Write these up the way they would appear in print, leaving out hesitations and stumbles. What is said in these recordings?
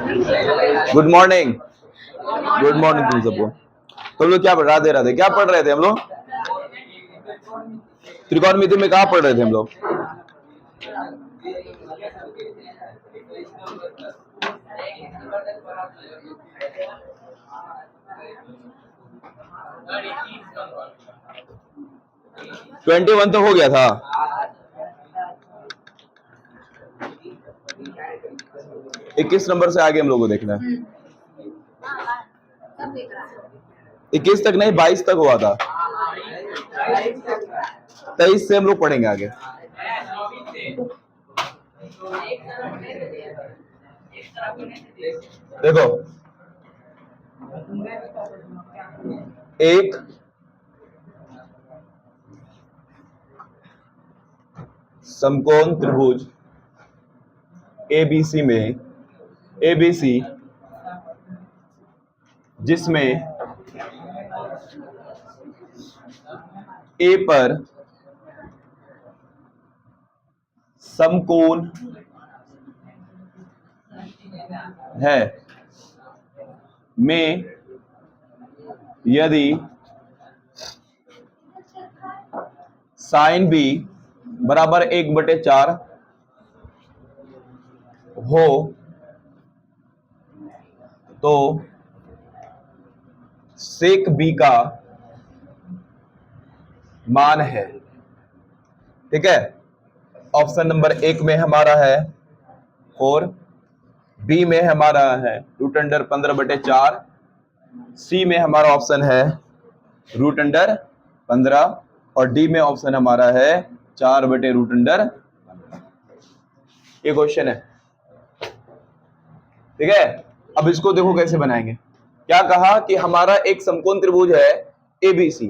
Good morning. Good morning तुम सबको। तुम लोग क्या पढ़ राधे राधे क्या पढ़ रहे थे हम लोग? त्रिकोणमिति में कहाँ पढ़ रहे थे हम लोग? ट्वेंटी वन तो हो गया था। 21 नंबर से आगे हम लोग को देखना है। 21 तक नहीं, 22 तक हुआ था। 23 से हम लोग पढ़ेंगे आगे। देखो, एक समकोण त्रिभुज एबीसी में एबीसी जिसमें ए पर समकोण है में यदि साइन बी बराबर 1/4 हो तो सेक बी का मान है। ठीक है, ऑप्शन नंबर 1 में हमारा है 4, बी में हमारा है √15/4, सी में हमारा ऑप्शन है √15 और डी में ऑप्शन हमारा है 4/√15। ये क्वेश्चन है। ठीक है, अब इसको देखो कैसे बनाएंगे। क्या कहा कि हमारा एक समकोण त्रिभुज है एबीसी,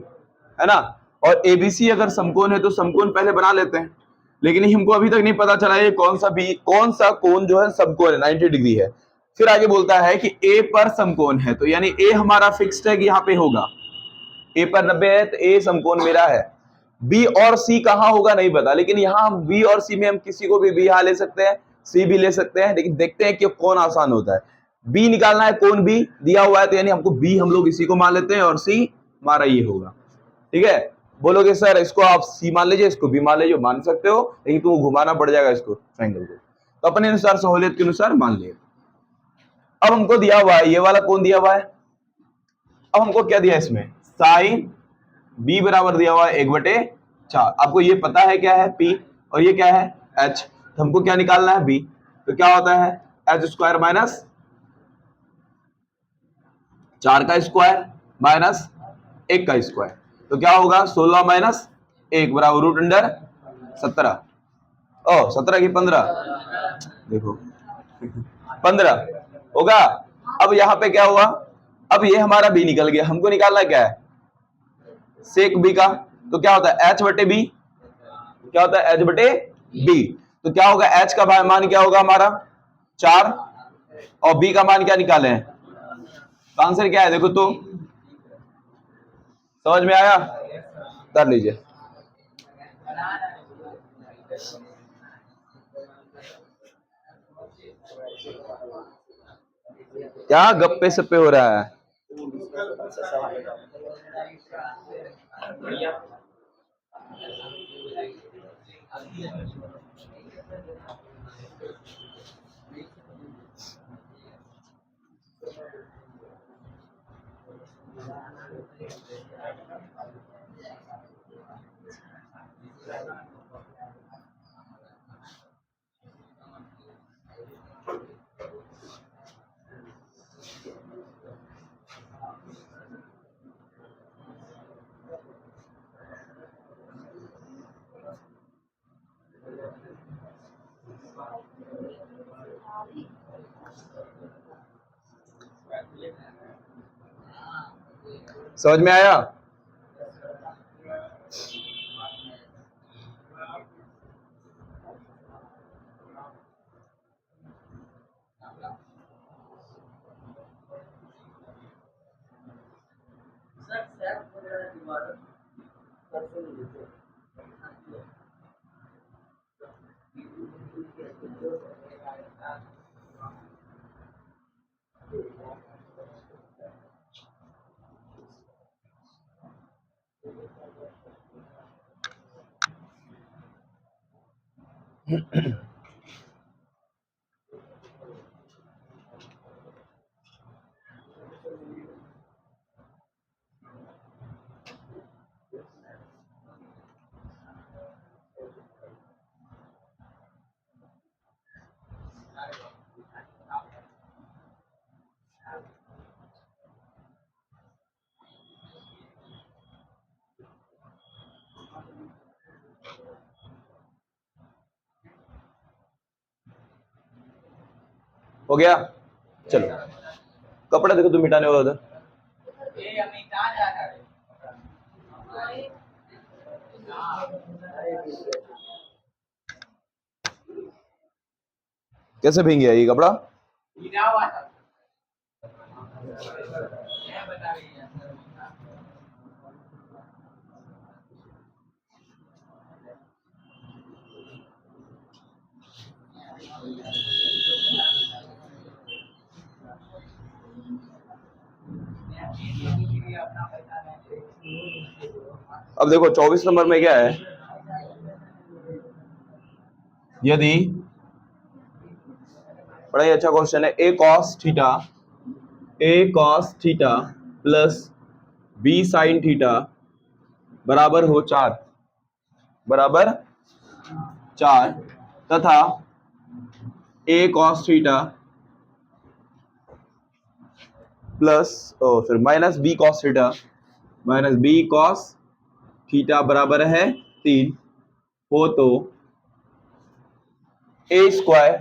है ना, और एबीसी अगर समकोण है तो समकोण पहले बना लेते हैं, लेकिन हमको अभी तक नहीं पता चला ये कौन सा कोण जो है समकोण है, 90 डिग्री है। फिर आगे बोलता है कि ए पर समकोण है, तो यानी ए हमारा फिक्स्ड है कि यहाँ पे होगा, ए पर 90 है तो ए समकोण मेरा है। बी और सी कहाँ होगा नहीं पता, लेकिन यहाँ बी और सी में हम किसी को भी यहाँ ले सकते हैं, सी भी ले सकते हैं, लेकिन देखते हैं कि कौन आसान होता है। बी निकालना है, कौन बी दिया हुआ है, तो यानी हमको बी हम लोग इसी को मान लेते हैं और सी हमारा ये होगा। ठीक है, बोलोगे सर इसको आप सी मान लीजिए, इसको बी मान लीजिए, मान सकते हो, लेकिन तुमको घुमाना पड़ जाएगा इसको ट्रायंगल को, तो अपने अनुसार सहूलियत के अनुसार मान लिया। अब हमको दिया हुआ है ये वाला कौन दिया हुआ है, अब हमको क्या दिया इसमें, साइन बी बराबर दिया हुआ है 1/4। आपको ये पता है क्या है पी और ये क्या है एच, तो हमको क्या निकालना है बी, तो क्या होता है h² माइनस 4 का स्क्वायर माइनस 1 का स्क्वायर, तो क्या होगा 16 माइनस 1 बराबर √17। ओ 17 की 15, देखो 15 होगा। अब यहाँ पे क्या हुआ, अब ये हमारा बी निकल गया, हमको निकालना क्या है सेक बी का, तो क्या होता है h/b, क्या होता है h/b, तो क्या होगा h का मान क्या होगा हमारा 4 और b का मान क्या निकाले हैं, तो आंसर क्या है देखो, तो समझ में आया, कर लीजिए। क्या गप्पे सप्पे हो रहा है, समझ में आया। हो गया, चलो कपड़ा देखो तुम मिटाने वाला उधर। कैसे भींग गया ये कपड़ा? अब देखो 24 नंबर में क्या है, यदि बड़ा ही अच्छा क्वेश्चन है, a cos theta plus b sine theta बराबर हो 4 तथा ए कॉस थीटा प्लस फिर माइनस बी कॉस थीटा बराबर है 3 हो तो a square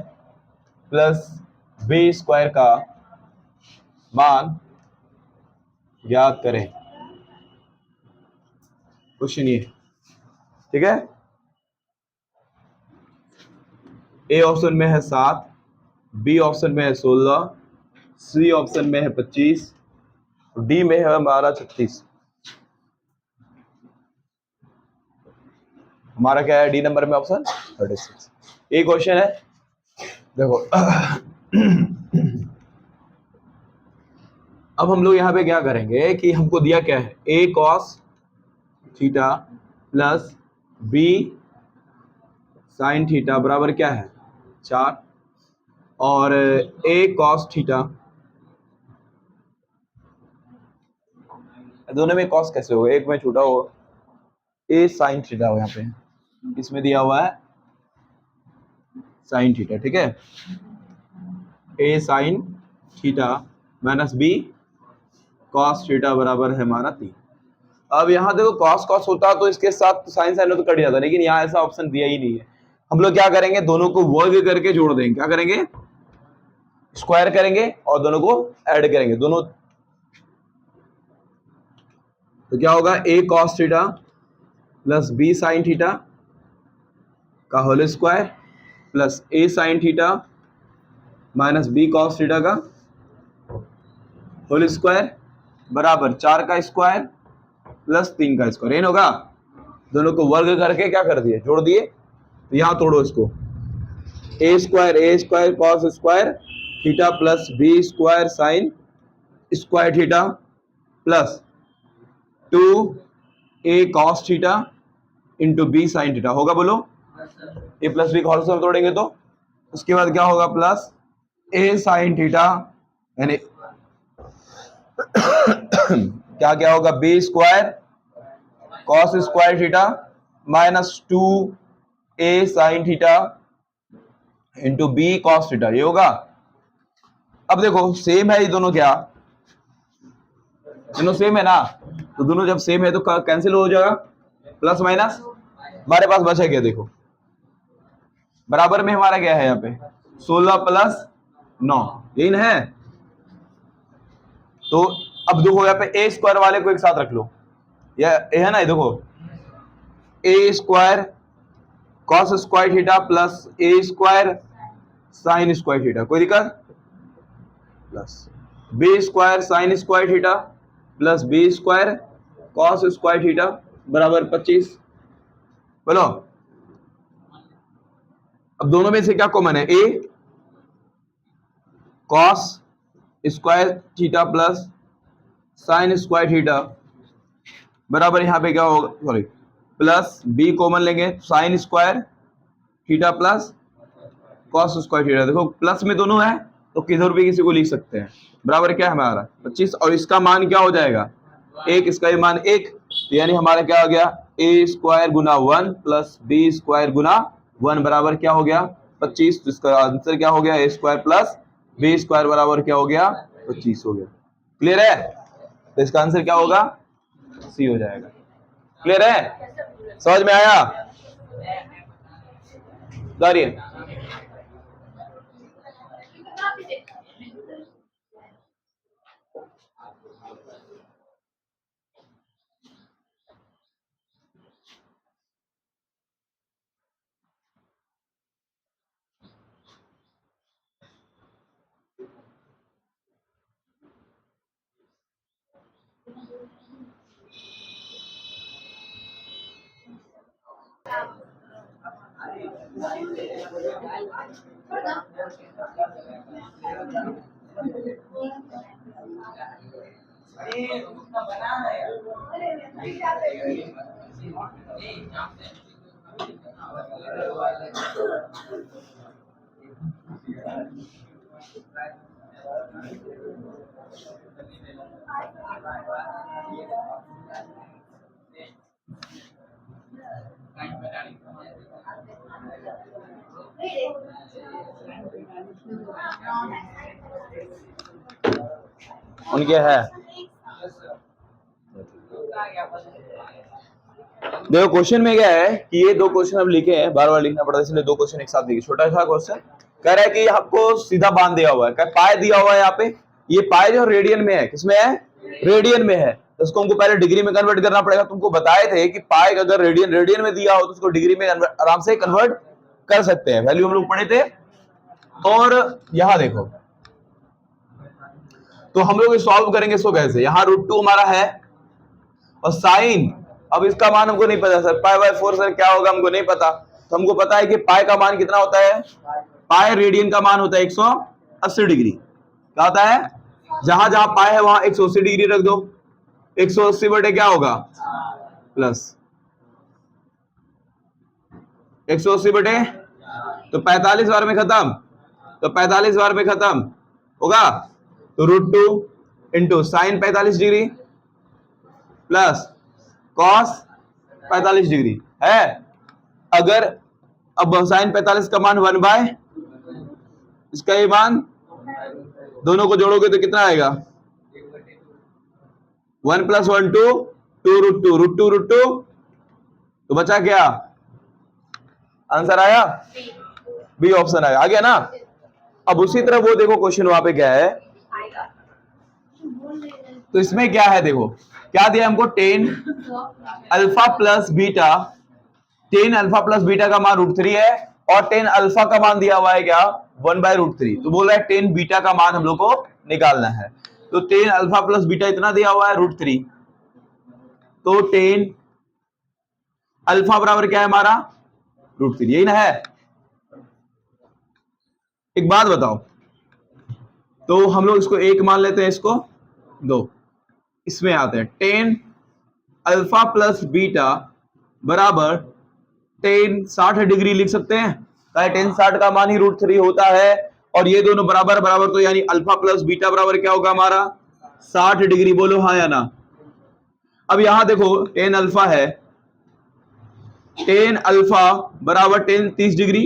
plus b square का मान ज्ञात करें। क्वेश्चन ये, ठीक है। ए ऑप्शन में है 7, बी ऑप्शन में है 16, सी ऑप्शन में है 25, डी में है हमारा 36। हमारा क्या है डी नंबर में ऑप्शन 36। ये क्वेश्चन है, देखो अब हम लोग यहाँ पे क्या करेंगे कि हमको दिया क्या है, a cos theta plus b sine theta बराबर क्या है 4, और ए कॉस थीटा, दोनों में कॉस कैसे होगा, एक में छूटा हो, ए साइन थीटा हो, यहाँ पे इसमें दिया हुआ है साइन थीटा, ठीक है। A sine theta minus b cos theta बराबर है हमारा 3। अब यहाँ देखो कॉस कॉस होता तो इसके साथ साइन साइन तो कट जाता, लेकिन यहाँ ऐसा ऑप्शन दिया ही नहीं है। हम लोग क्या करेंगे, दोनों को वर्ग करके जोड़ देंगे, क्या करेंगे, स्क्वायर करेंगे और दोनों को ऐड करेंगे दोनों, तो क्या होगा a cos theta plus b sine theta का whole square plus a sine theta minus b cos theta का होल स्क्वायर बराबर 4 का स्क्वायर प्लस 3 का स्क्वायर। होगा, दोनों को वर्ग करके क्या कर दिए, जोड़ दिए। तो यहां तोड़ो इसको, a square cos square theta plus b square sine square theta plus 2 a cos theta into b sine theta होगा, बोलो। ए प्लस बी कॉस में तोड़ेंगे तो उसके बाद क्या होगा, प्लस ए साइन थीटा, यानी क्या क्या होगा, b square cos square theta minus 2 a sine theta into b cos theta, ये होगा। अब देखो सेम है ये दोनों, क्या दोनों सेम है ना, तो दोनों जब सेम है तो कैंसिल हो जाएगा, प्लस माइनस हमारे पास बचा क्या, देखो बराबर में हमारा क्या है यहाँ पे 16 प्लस 9, यही ना है। तो अब देखो यहाँ पे ए स्क्वायर वाले को एक साथ रख लो, या ए है ना, देखो a square cos square theta plus a square sine square theta, कोई दिक्कत, plus b square sine square theta plus b square cos square theta बराबर 25। बोलो अब दोनों में से क्या कॉमन है, a cos square theta plus sine square theta बराबर यहां पे क्या होगा, सॉरी प्लस बी कॉमन लेंगे sine square theta plus cos square theta. देखो प्लस में दोनों है तो किधर भी किसी को लिख सकते हैं। बराबर क्या है हमारा 25 और इसका मान क्या हो जाएगा 1, इसका ये मान 1, तो यानी हमारा क्या हो गया ए स्क्वायर गुना 1 प्लस बी स्क्वायर गुना 1 बराबर क्या हो गया 25। तो इसका आंसर क्या हो गया ए स्क्वायर प्लस बी स्क्वायर बराबर क्या हो गया 25 हो गया। क्लियर है? तो इसका आंसर क्या होगा सी हो जाएगा। क्लियर है? समझ में आया? दारिए उनके है। देखो क्वेश्चन में क्या है कि ये दो क्वेश्चन अब लिखे हैं, बार बार लिखना पड़ता है इसलिए दो क्वेश्चन एक साथ लिखे। छोटा सा क्वेश्चन कह रहा है कि आपको सीधा बांध दिया हुआ है, क्या पाई दिया हुआ है यहाँ पे, ये पाई जो रेडियन में है, किसमें है रेडियन में है, तो उसको हमको पहले डिग्री में कन्वर्ट करना पड़ेगा। तुमको बताए थे कि पाई अगर रेडियन में दिया हो तो उसको डिग्री में आराम से कन्वर्ट कर सकते हैं, वैल्यू हम लोग पढ़े थे। और यहां देखो तो हम लोग सॉल्व करेंगे इसको कैसे, यहाँ √2 हमारा है और साइन, अब इसका मान हमको नहीं पता सर, पाई बाय 4 सर क्या होगा हमको नहीं पता। तो हमको पता है कि पाई का मान कितना होता है, पाई रेडियन का मान होता है 180 डिग्री। क्या होता है, जहां जहां पाई है वहां 180 डिग्री रख दो। 180 बटे क्या होगा प्लस 180 बटे, तो 45 बार में खत्म, तो 45 बार में खत्म होगा, तो √2 into sine 45 degree plus cos 45 degree है। अगर अब साइन 45 का मान 1 बाय इसका ये मान, दोनों को जोड़ोगे तो कितना आएगा 1 + 1 2 √2 तो बचा क्या, आंसर आया बी ऑप्शन आया, आ गया ना। अब उसी तरह वो देखो क्वेश्चन वहां पे क्या है, तो इसमें क्या है देखो क्या दिया हमको, 10 alpha plus beta, 10 alpha plus beta का मान √3 है और 10 अल्फा का मान दिया हुआ है क्या 1/√3। तो बोल रहा है 10 बीटा का मान हम लोग को निकालना है, तो 10 अल्फा प्लस बीटा इतना दिया हुआ है √3, तो 10 अल्फा बराबर क्या है हमारा √3, यही ना है। एक बात बताओ, तो हम लोग इसको 1 मान लेते हैं, इसको 2, इसमें आते हैं 10 अल्फा प्लस बीटा बराबर 10 60 डिग्री लिख सकते हैं, 10 60 का मान ही √3 होता है और ये दोनों बराबर बराबर, तो यानी अल्फा प्लस बीटा बराबर क्या होगा हमारा 60 डिग्री, बोलो हाँ या ना। अब यहां देखो 10 अल्फा है, 10 अल्फा बराबर 10 30 डिग्री,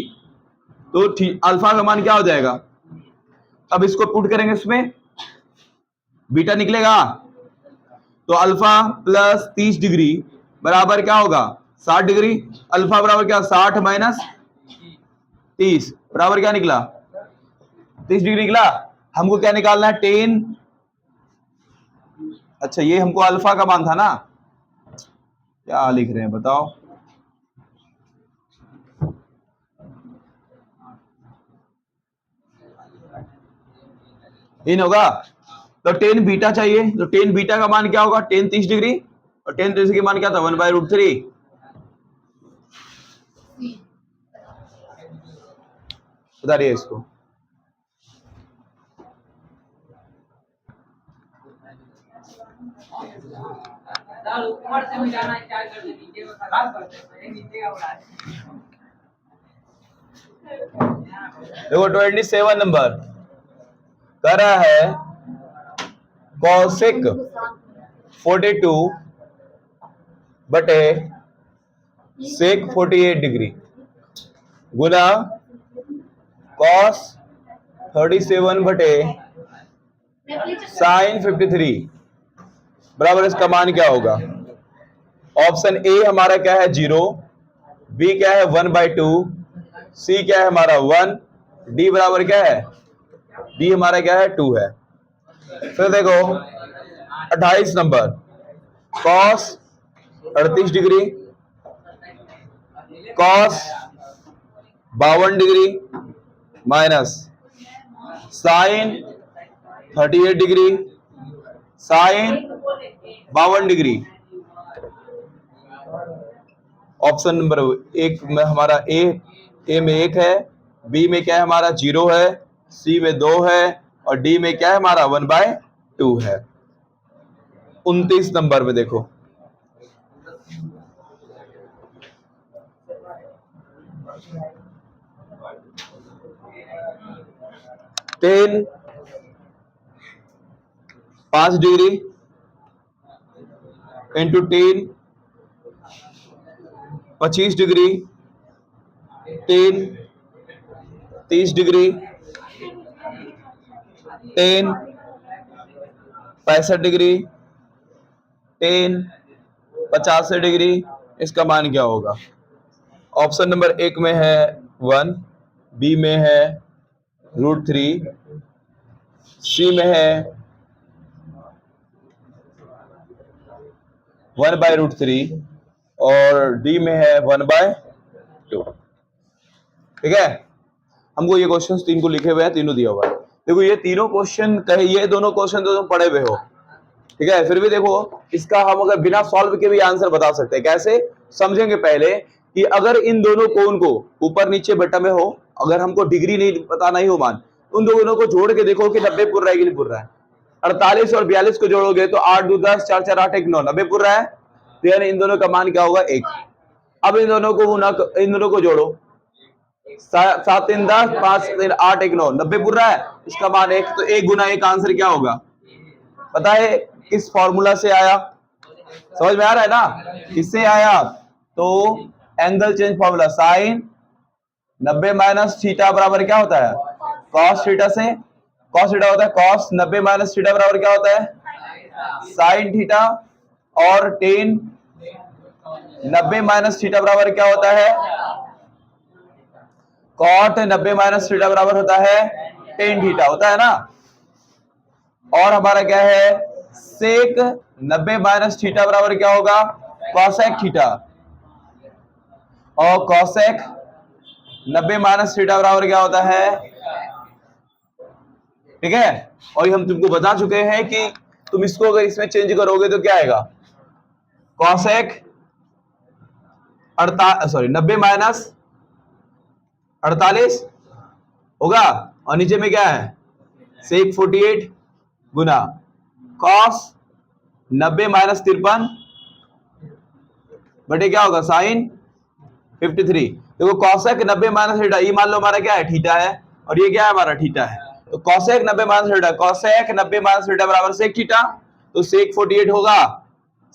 तो अल्फा का मान क्या हो जाएगा, अब इसको पुट करेंगे इसमें बीटा निकलेगा, तो अल्फा प्लस 30 डिग्री बराबर क्या होगा 60 डिग्री, अल्फा बराबर क्या 60 माइनस 30 बराबर क्या निकला 30 डिग्री निकला। हमको क्या निकालना है 10, अच्छा ये हमको अल्फा का मान था ना, क्या लिख रहे हैं बताओ, इन होगा, तो 10 बीटा चाहिए, तो 10 बीटा का मान क्या होगा 10 30 डिग्री और 10 30 का मान क्या था 1/√3। बता रही है इसको, देखो 27 नंबर कह रहा है कॉसेक 42 बटे सेक 48 डिग्री गुना कॉस 37 बटे साइन 53 बराबर इसका मान क्या होगा। ऑप्शन ए हमारा क्या है 0, बी क्या है 1/2, सी क्या है हमारा 1, डी बराबर क्या है, डी हमारा क्या है 2 है। फिर देखो 28 number cos 38 degree cos 52 degree minus sine 38 degree sine 52 degree. Option number एक में हमारा ए में 1 है, बी में क्या है हमारा 0 है, सी में 2 है और डी में क्या है हमारा 1/2 है। 29 नंबर में देखो tan 5 degree into tan 25 degree tan 30 degree tan 65 degree tan 85 degree, इसका मान क्या होगा। ऑप्शन नंबर 1 में है 1, बी में है √3, सी में है 1/√3 और डी में है 1/2। ठीक है, हमको ये क्वेश्चन 3 को लिखे हुए हैं, तीनों दिया हुआ है। देखो ये तीनों क्वेश्चन कहे, ये दोनों क्वेश्चन तो तुम पढ़े हुए हो, ठीक है, फिर भी देखो इसका हम अगर बिना सॉल्व के भी आंसर बता सकते हैं। कैसे समझेंगे पहले कि अगर इन दोनों कोण को ऊपर नीचे बटा में हो, अगर हमको डिग्री नहीं पता नहीं हो मान, उन दोनों को जोड़ के देखो कि 90 पुर रहा है कि नहीं पुर रहा है। 48 और 42 को जोड़ोगे तो 8 2 10 4 4 8 1 9 90 पुर रहा है, तो यानी इन दोनों का मान क्या होगा 1। अब इन दोनों को जोड़ो 7 3 10 5 3 8 1 9 90 पुर रहा है, इसका मान 1, तो 1 गुना 1 आंसर क्या होगा पता है किस फॉर्मूला से आया, समझ में आ रहा है ना, किससे आया, तो angle change formula sine 90 minus theta बराबर क्या होता है कॉस थीटा से, कॉस थीटा होता है कॉस 90 माइनस थीटा बराबर क्या होता है साइन थीटा, और टेन 90 माइनस थीटा बराबर क्या होता है कॉट 90 माइनस थीटा बराबर होता है टेन थीटा होता है ना। और हमारा क्या है सेक 90 माइनस थीटा बराबर क्या होगा कॉसेक थीटा, और कॉसेक 90 माइनस थीटा बराबर क्या होता है, ठीक है। और ये हम तुमको बता चुके हैं कि तुम इसको अगर इसमें चेंज करोगे तो क्या आएगा कॉसेक 90 माइनस 48 होगा, और नीचे में क्या है सेक 48 गुना कॉस 90 माइनस 53 बटे क्या होगा साइन 53। देखो कॉसेक 90 माइनस थीटा, ये मान लो हमारा क्या है थीटा है, और ये क्या है हमारा थीटा है, तो cosec 90 minus theta, cosec 90 minus theta बराबर सेक थीटा, तो सेक 48 होगा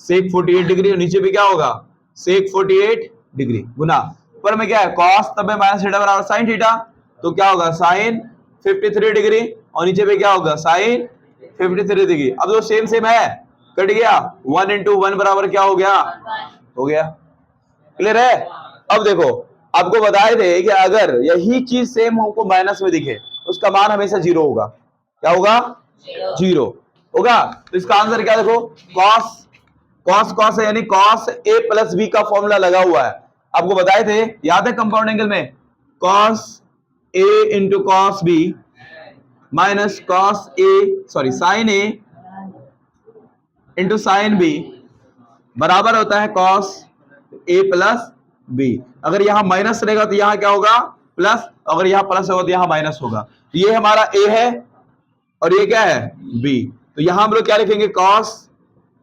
सेक 48 डिग्री, और नीचे भी क्या होगा सेक 48 डिग्री गुना ऊपर में क्या है कॉस 90 माइनस थीटा बराबर साइन थीटा, तो क्या होगा साइन 53 डिग्री, और नीचे पे क्या होगा साइन 53 डिग्री। अब जो सेम सेम है कट गया, 1 × 1 बराबर क्या हो गया, क्लियर है। अब देखो आपको बताए थे कि अगर यही चीज सेम हमको माइनस में दिखे उसका मान हमेशा 0 होगा, क्या होगा 0 होगा। तो इसका आंसर क्या देखो कॉस है, यानी कॉस a प्लस बी का फॉर्मूला लगा हुआ है, आपको बताए थे याद है कंपाउंड एंगल में, cos a into cos B minus cos A sine A into sine B बराबर होता है कॉस ए प्लस बी। अगर यहां माइनस रहेगा तो यहां क्या होगा प्लस, अगर यहां प्लस होगा तो यहां माइनस होगा। तो ये हमारा ए है और ये क्या है बी, तो यहां हम लोग क्या लिखेंगे कॉस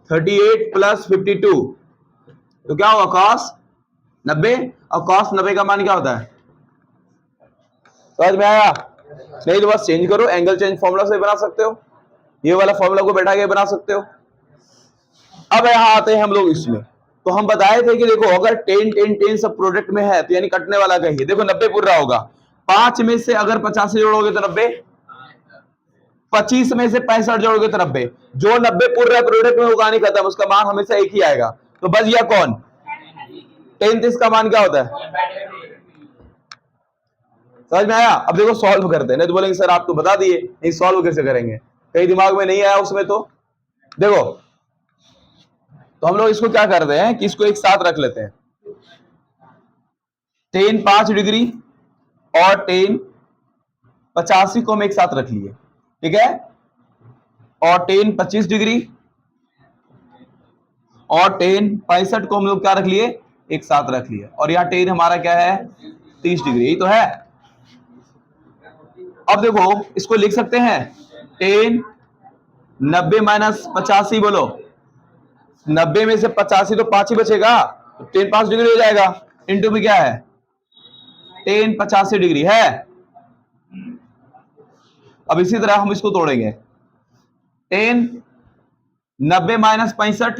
38 प्लस 52, तो क्या होगा कॉस 90, और कॉस 90 का मान क्या होता है समझ में आया? नहीं तो बस चेंज करो, एंगल चेंज फॉर्मूला से बना सकते हो, ये वाला फॉर्मूला को बैठा के बना सकते हो। अब यहाँ आते हैं हम लोग इसमें। तो हम बताए थे कि देखो अगर 10 10 10 सब प्रोडक्ट में है तो यानी कटने वाला कहिए, देखो 90 पूरा होगा। 5 में से अगर 85 जोड़ोगे तो 90, 25 में से 65 जोड़ोगे तो 90। जो 90 पूरा प्रोडक्ट में होगा नहीं खत्म, उसका मान हमेशा एक ही आएगा। तो बच गया कौन? 10। इसका मान क्या होता है? समझ में आया? अब देखो सॉल्व करते हैं। नहीं तो बोलेंगे सर आप तो बता दिए, नहीं सॉल्व कैसे करेंगे, कहीं दिमाग में नहीं आया उसमें। तो देखो, तो हम लोग इसको क्या करते हैं कि इसको एक साथ रख लेते हैं। 10 5 डिग्री और 10 85 को हम एक साथ रख लिए, ठीक है। और 10 25 डिग्री और 10 65 को हम लोग क्या रख लिए? एक साथ रख लिए। और यहाँ 10 हमारा क्या है? 30 डिग्री, यही तो है। अब देखो इसको लिख सकते हैं 10 90 माइनस 85, बोलो 90 में से 85 तो 5 ही बचेगा, तो 10 5 डिग्री हो जाएगा। इंटू में क्या है? 10 85 डिग्री है। अब इसी तरह हम इसको तोड़ेंगे। 10 90 माइनस 65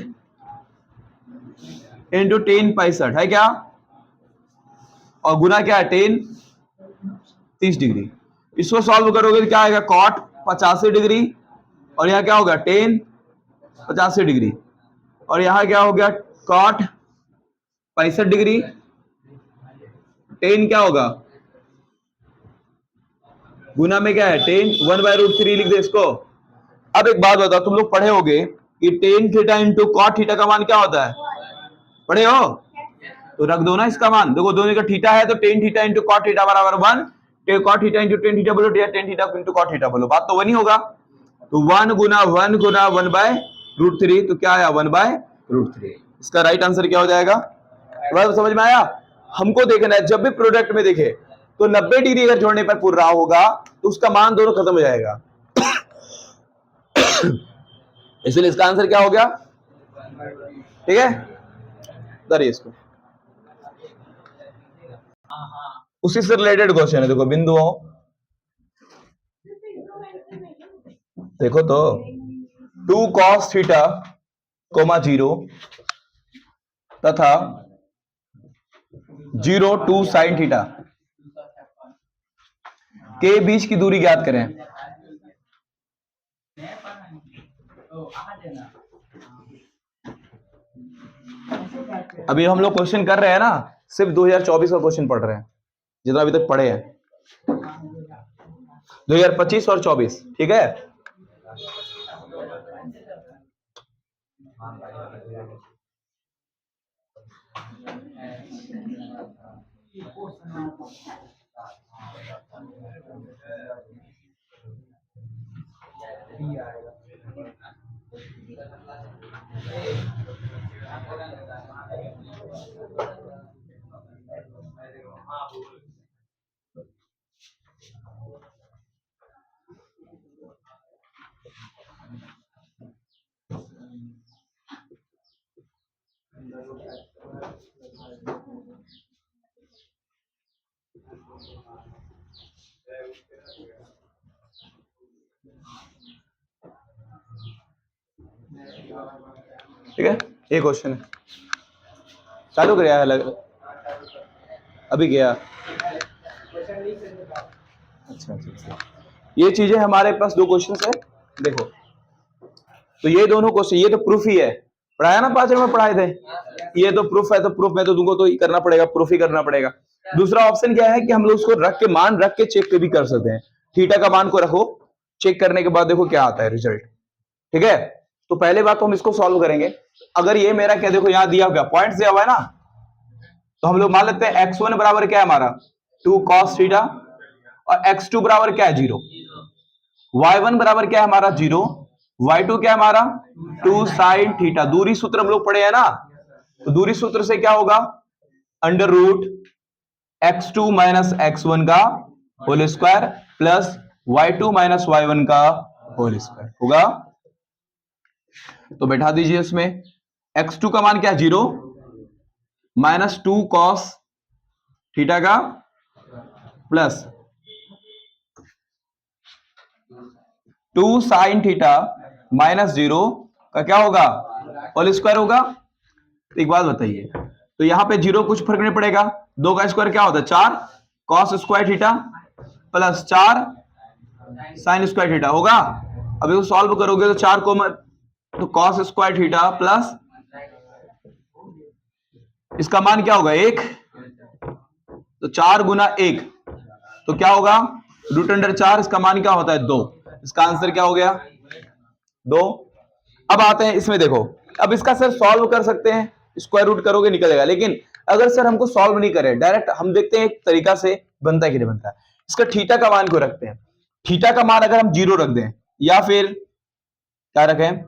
इंटू 10 65 है क्या, और गुना क्या है? 10 30 डिग्री। इसको सॉल्व करोगे तो क्या आएगा? कॉट 85 डिग्री, और यहां क्या होगा? 10 85 डिग्री, और यहां क्या हो गया? Cot 65 degree. 10 क्या होगा? गुना में क्या है? 10 1/√3 लिख दे इसको। अब एक बात बताओ, तुम लोग पढ़े होगे कि tan theta into cot theta का मान क्या होता है? पढ़े हो? तो रख दो ना इसका मान। देखो दोनों का थीटा है तो tan theta into cot theta बराबर 1, cot theta into tan theta बोलो, tan theta into cot theta बोलो, बात तो 1 ही होगा। तो 1 गुना 1/√3, तो क्या आया? 1/√3। इसका राइट आंसर क्या हो जाएगा? समझ में आया? हमको देखना है जब भी प्रोडक्ट में देखे तो 90 डिग्री अगर जोड़ने पर पूरा होगा तो उसका मान दोनों खत्म हो जाएगा। इसलिए इसका आंसर क्या हो गया? ठीक है, करिए इसको। उसी से रिलेटेड क्वेश्चन है, देखो बिंदुओं, देखो तो 2 cos थीटा, 0 तथा 0 2 sin थीटा के बीच की दूरी ज्ञात करें। अभी हम लोग क्वेश्चन कर रहे हैं ना, सिर्फ 2024 का क्वेश्चन पढ़ रहे हैं, जितना अभी तक पढ़े हैं 2025 और 24, ठीक है। ठीक है, ये क्वेश्चन है, चालू करिए अलग, अभी गया। अच्छा, ये चीजें हमारे पास 2 क्वेश्चन है, देखो। तो ये दोनों क्वेश्चन, ये तो प्रूफ ही है, पढ़ाया ना 5 में पढ़ाए थे, ये तो प्रूफ है, तो प्रूफ में तो तुमको तो करना पड़ेगा, प्रूफ ही करना पड़ेगा। दूसरा ऑप्शन क्या है कि हम लोग उसको रख के मान रख के चेक भी कर सकते हैं। थीटा का मान को रखो, चेक करने के बाद देखो क्या आता है रिजल्ट, ठीक है। तो पहले बात तो हम इसको सॉल्व करेंगे। अगर ये मेरा क्या, देखो यहां दिया हुआ पॉइंट दिया हुआ है ना, तो हम लोग मान लेते हैं x1 बराबर क्या है हमारा? 2 cos थीटा, और x2 बराबर क्या है? 0। y1 बराबर क्या है हमारा? 0। y2 क्या है हमारा? 2 sin थीटा। दूरी सूत्र हम लोग पढ़े हैं ना, तो दूरी सूत्र से क्या होगा? Under root x2 minus x1 का whole square plus y2 minus y1 का होल स्क्वायर होगा। तो बैठा दीजिए इसमें, x2 का मान क्या है? 0 माइनस 2 cos थीटा का प्लस 2 साइन थीटा माइनस 0 का क्या होगा, होल स्क्वायर होगा। तो एक बात बताइए, तो यहां पे 0 कुछ फर्क नहीं पड़ेगा, 2 का स्क्वायर क्या होता है 4 cos square theta plus 4 sign square theta होगा। अब इसको सॉल्व करोगे तो 4 कॉमन, तो कॉस स्क्वायर थीटा प्लस इसका मान क्या होगा 1, तो 4 गुना 1 तो क्या होगा रूट अंडर 4, इसका मान क्या होता है 2, इसका आंसर क्या हो गया 2। अब आते हैं इसमें, देखो अब इसका सर सॉल्व कर सकते हैं, स्क्वायर रूट करोगे निकलेगा, लेकिन अगर सर हमको सॉल्व नहीं करें डायरेक्ट हम देखते हैं एक तरीका से बनता है कि नहीं बनता है। इसका थीटा का मान को रखते हैं, थीटा का मान अगर हम 0 रख दें या फिर क्या रखें,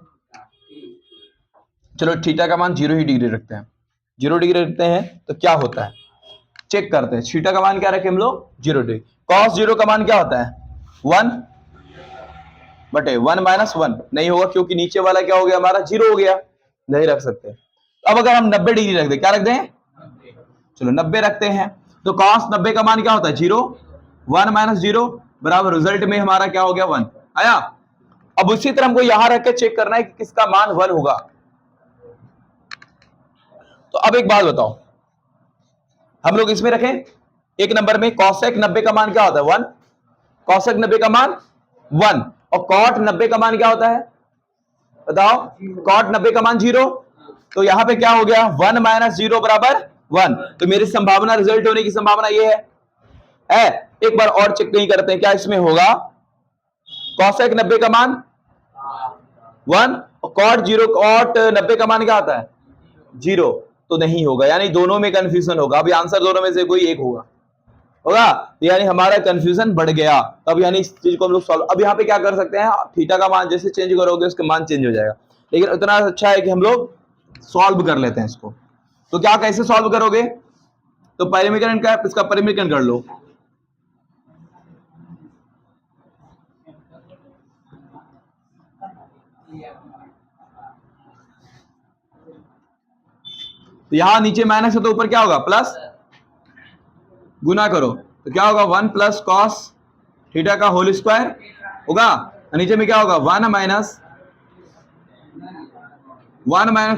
चलो थीटा का मान 0 ही डिग्री रखते हैं, 0 डिग्री रखते हैं तो क्या होता है चेक करते हैं। थीटा का मान क्या रखें हम लोग 0 डिग्री, कॉस 0 का मान क्या होता है 1 बटे 1 माइनस 1 नहीं होगा क्योंकि नीचे वाला क्या हो गया हमारा 0 हो गया, नहीं रख सकते। अब अगर हम 90 डिग्री रख दें, क्या रख दें, चलो 90 रखते हैं, तो cos 90 का मान क्या होता है 0, 1 माइनस 0 बराबर रिजल्ट में हमारा क्या हो गया 1 आया। अब उसी तरह हमको यहां रख के चेक करना है कि किसका मान 1 होगा। तो अब एक बात बताओ, हम लोग इसमें रखें एक नंबर में cosec 90 का मान क्या होता है 1, cosec 90 का मान 1 और cot 90 का मान क्या होता है बताओ, cot 90 का मान 0, तो यहां पे क्या हो गया 1 माइनस 0 बराबर 1, तो मेरी संभावना रिजल्ट होने की संभावना ये है। एक बार और चेक नहीं करते हैं क्या इसमें होगा, cosec 90 का मान 1 और cot 90 का मान क्या आता है 0, तो नहीं होगा, यानी दोनों में कंफ्यूजन होगा। अभी आंसर दोनों में से कोई एक होगा, यानी हमारा कंफ्यूजन बढ़ गया। अब यानी इस चीज को हम लोग सॉल्व, अब यहाँ पे क्या कर सकते हैं, थीटा का मान जैसे चेंज करोगे उसका मान चेंज हो जाएगा, लेकिन उतना अच्छा है कि हम लोग सॉल्व कर लेते हैं इसको। तो क्या कैसे सॉल्व करोगे, तो परिमीकरण का इसका परिमीकरण कर लो, तो यहां नीचे माइनस है तो ऊपर क्या होगा प्लस, गुना करो तो क्या होगा 1 प्लस कॉस थीटा का होल स्क्वायर होगा, नीचे में क्या होगा 1 minus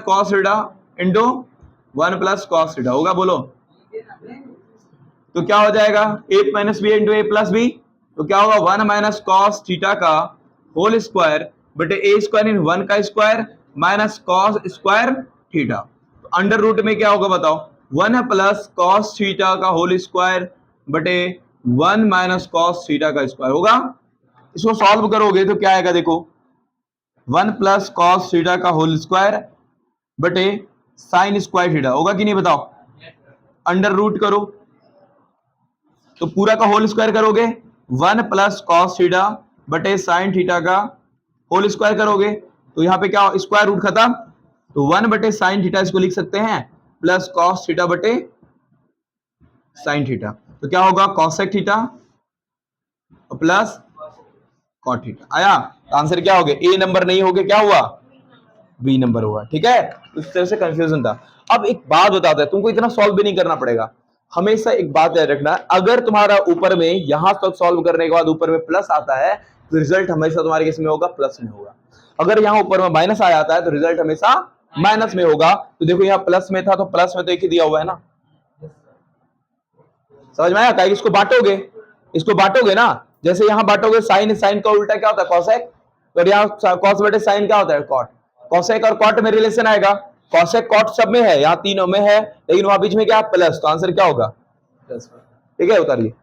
cos theta into 1 plus cos theta होगा, बोलो तो क्या हो जाएगा a minus B into A plus B, तो क्या होगा 1 माइनस कॉस थीटा का होल स्क्वायर बटे ए स्क्वायर इन 1 का square minus cos square theta, तो अंडर रूट में क्या होगा बताओ 1 प्लस कॉस थीटा का होल स्क्वायर बटे 1 माइनस कॉस थीटा का स्क्वायर होगा। इसको सॉल्व करोगे तो क्या आएगा देखो 1 प्लस कॉस थीटा का होल स्क्वायर बटे साइन स्क्वायर थीटा होगा कि नहीं बताओ, अंडर रूट करो तो पूरा का होल स्क्वायर करोगे 1 प्लस कॉस थीटा बटे साइन थीटा का होल स्क्वायर करोगे तो यहाँ पे क्या स्क्वायर रूट खत्म, तो 1 बटे साइन थीटा इसको लिख सकते हैं प्लस कॉस थीटा बटे साइन थीटा, तो क्या होगा cosec theta plus cot theta आया। आंसर क्या हो गया, ए नंबर नहीं हो गया, क्या हुआ बी नंबर हुआ, ठीक है। इस तरह से कंफ्यूजन था। अब एक बात बताता है, तुमको इतना सॉल्व भी नहीं करना पड़ेगा, हमेशा एक बात याद रखना, अगर तुम्हारा ऊपर में यहां तक सॉल्व करने के बाद ऊपर में प्लस आता है तो रिजल्ट हमेशा तुम्हारे किस में होगा प्लस में होगा, अगर यहाँ ऊपर में माइनस आ जाता है तो रिजल्ट हमेशा माइनस में होगा। तो देखो यहाँ प्लस में था तो प्लस में तो एक ही दिया हुआ है ना, समझ में आया, इसको बांटोगे ना, जैसे यहाँ बांटोगे साइन, साइन का उल्टा क्या होता है कॉसेक, और यहाँ कॉस बटे साइन क्या होता है कॉट, कॉसेक और कॉट में रिलेशन आएगा, कॉसेक कॉट सब में है, यहाँ तीनों में है, लेकिन वहां बीच में क्या प्लस, तो आंसर क्या होगा प्लस, ठीक है उतारिए।